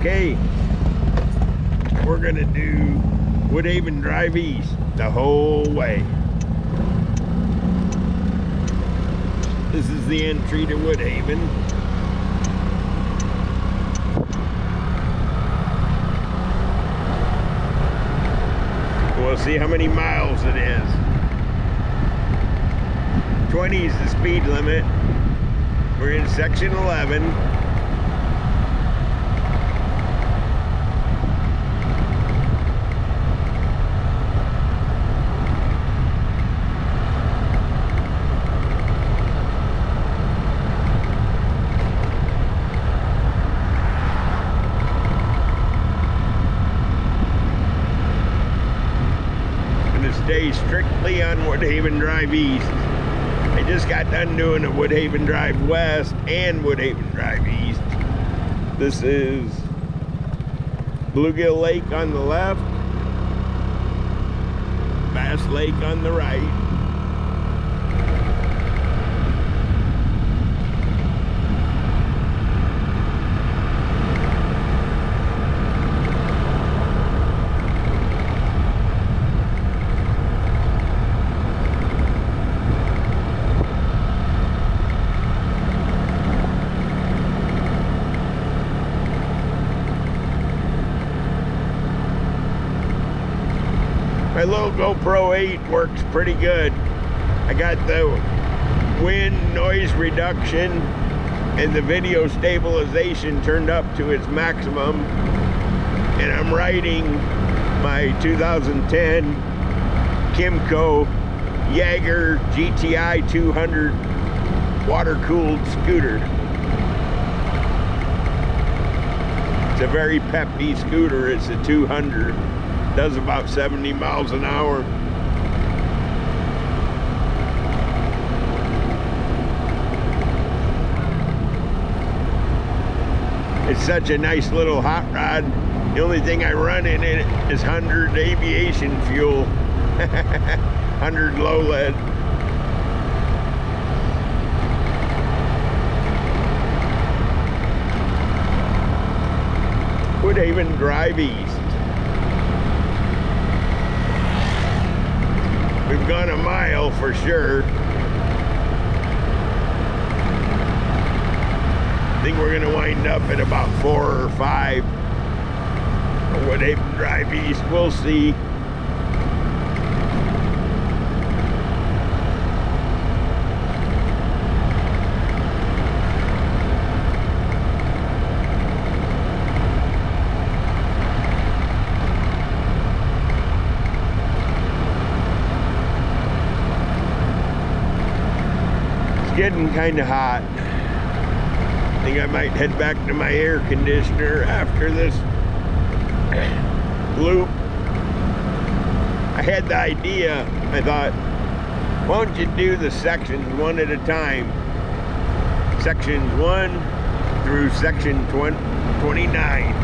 Okay, we're gonna do Woodhaven Drive East the whole way. This is the entry to Woodhaven. We'll see how many miles it is. 20 is the speed limit. We're in section 11. Stay strictly on Woodhaven Drive East. I just got done doing a Woodhaven Drive West and Woodhaven Drive East. This is Gill Lake on the left, Bass Lake on the right. My little GoPro 8 works pretty good. I got the wind noise reduction and the video stabilization turned up to its maximum. And I'm riding my 2010 Kimco Jaeger GTI 200 water-cooled scooter. It's a very peppy scooter. It's a 200. Does about 70 miles an hour. It's such a nice little hot rod. The only thing I run in it is 100 aviation fuel. 100 low lead. Woodhaven Drive East. We've gone a mile for sure. I think we're gonna wind up at about 4 or 5. Woodhaven Drive East, we'll see. Getting kind of hot. I think I might head back to my air conditioner after this loop. I had the idea, I thought, why don't you do the sections one at a time? Sections 1 through section 29.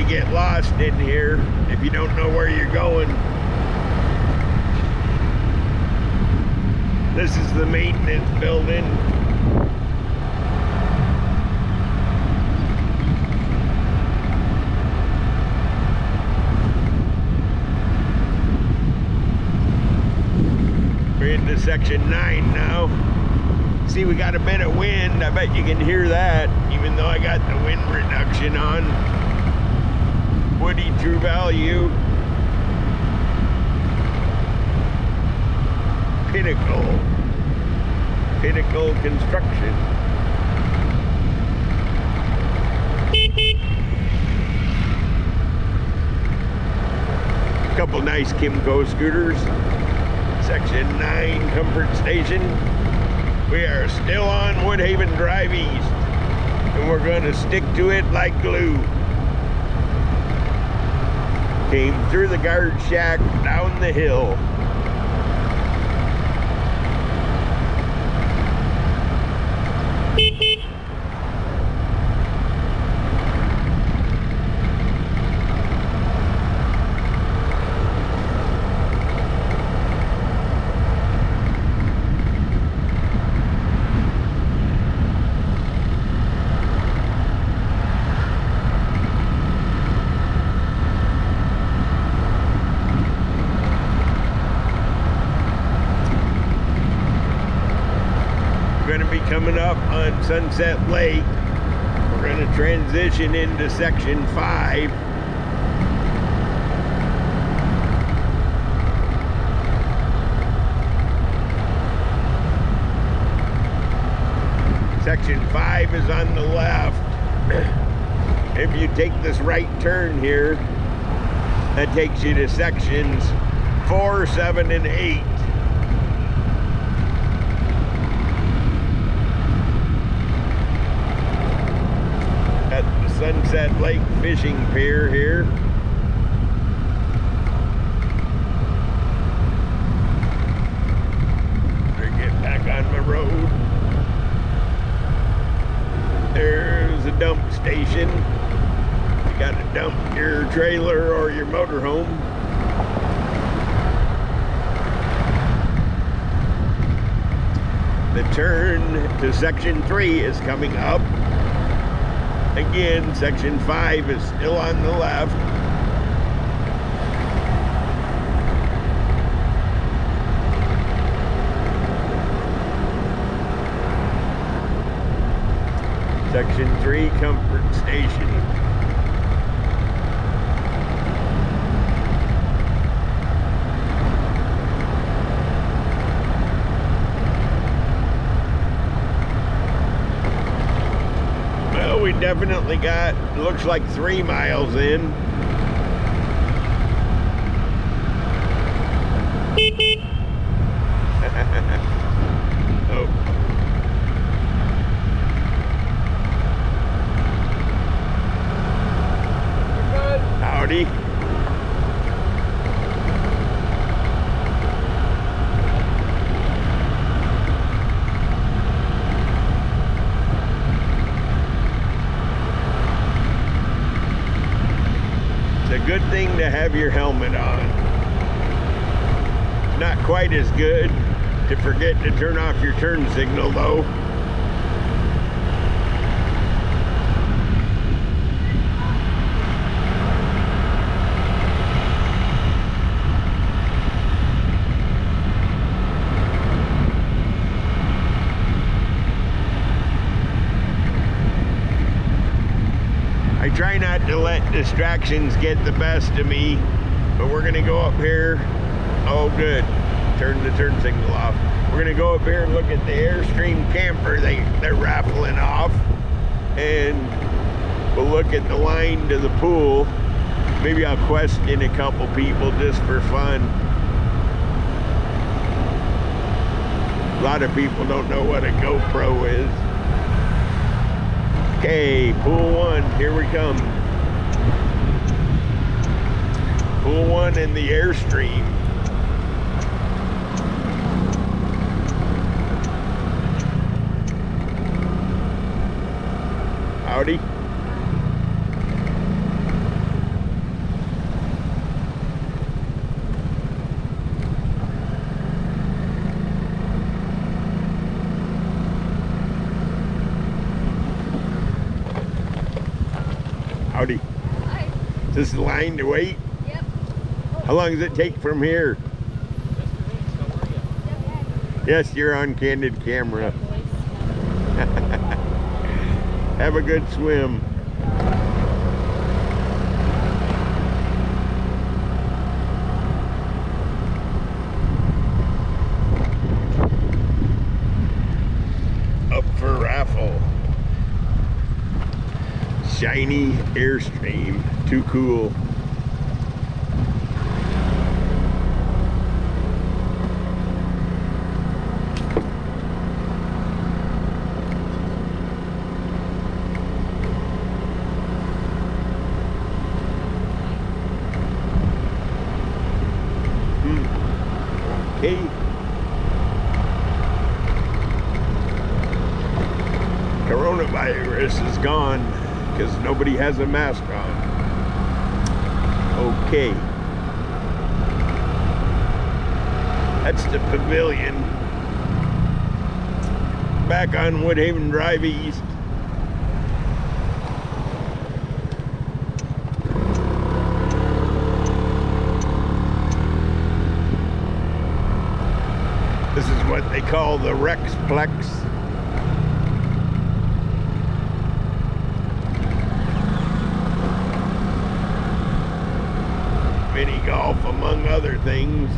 Get lost in here if you don't know where you're going. This is the maintenance building. We're into section 9 now. See, we got a bit of wind. I bet you can hear that, even though I got the wind reduction on. Woody True Value. Pinnacle Construction. Couple nice Kimco scooters. Section 9 Comfort Station. We are still on Woodhaven Drive East, and we're going to stick to it like glue. Came through the guard shack, down the hill. Coming up on Sunset Lake, we're going to transition into section 5. Section 5 is on the left. If you take this right turn here, that takes you to sections 4, 7, and 8. Sunset Lake fishing pier here. Better get back on the road. There's a dump station. You got to dump your trailer or your motorhome. The turn to section 3 is coming up. Again, section 5 is still on the left. Section 3, comfort station. We definitely got, looks like 3 miles in. Oh. Howdy. Good thing to have your helmet on. Not quite as good to forget to turn off your turn signal though. I try not to let distractions get the best of me, but we're gonna go up here. Oh good, turn the turn signal off. We're gonna go up here and look at the Airstream camper they're raffling off, and we'll look at the line to the pool. Maybe I'll question a couple people just for fun. A lot of people don't know what a GoPro is. Okay, pool 1, here we come. Pool 1 in the Airstream. Howdy. Howdy. Hi. Is this the line to wait? Yep. How long does it take from here? Yes, you're on candid camera. Have a good swim. Up for raffle. Shiny Airstream, too cool. virus is gone because nobody has a mask on. Okay. That's the pavilion. Back on Woodhaven Drive East. This is what they call the Rexplex. Mini golf, among other things.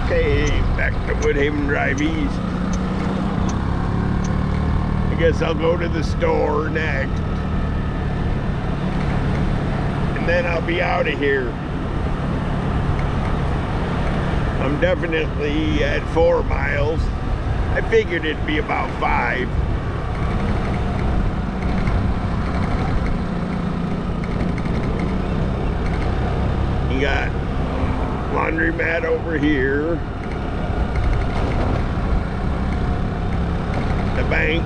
Okay, back to Woodhaven Drive East. I guess I'll go to the store next. And then I'll be out of here. I'm definitely at 4 miles. I figured it'd be about 5. You got laundromat over here. The bank.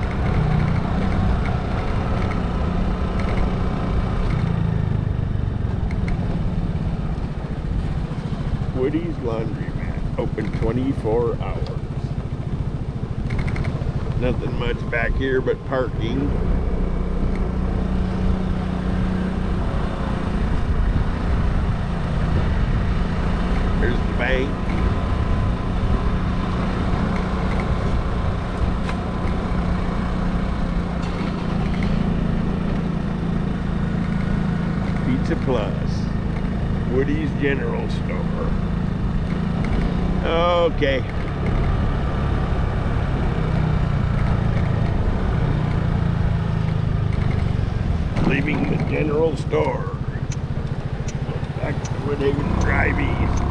Woody's Laundromat, open 24 hours. Nothing much back here but parking. There's the bank. Pizza Plus. Woody's General Store. Okay. Leaving the general store. Back to Woodhaven Drive East.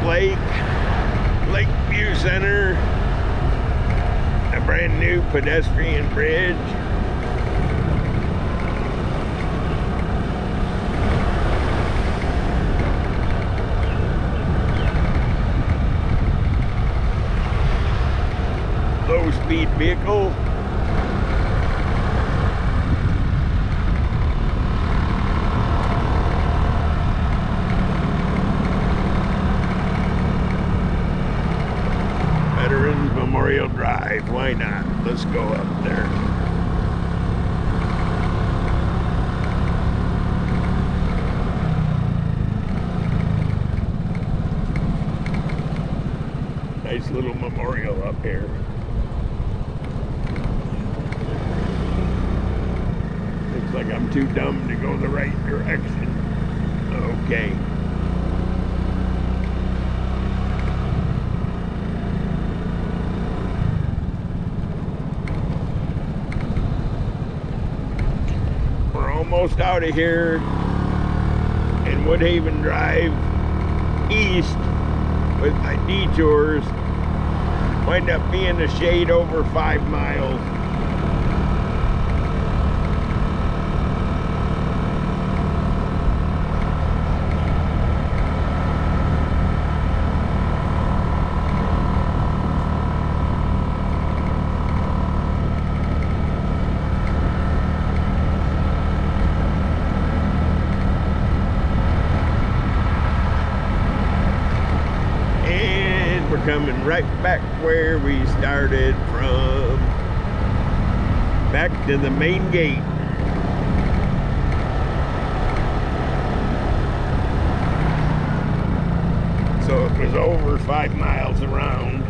Lake, Lakeview Center, a brand new pedestrian bridge. Low speed vehicle. Memorial Drive, why not? Let's go up there. Nice little memorial up here. Looks like I'm too dumb to go the right direction. Okay. Almost out of here in Woodhaven Drive East with my detours. Wind up being a shade over 5 miles. we're coming right back where we started from. Back to the main gate. So it was over 5 miles around.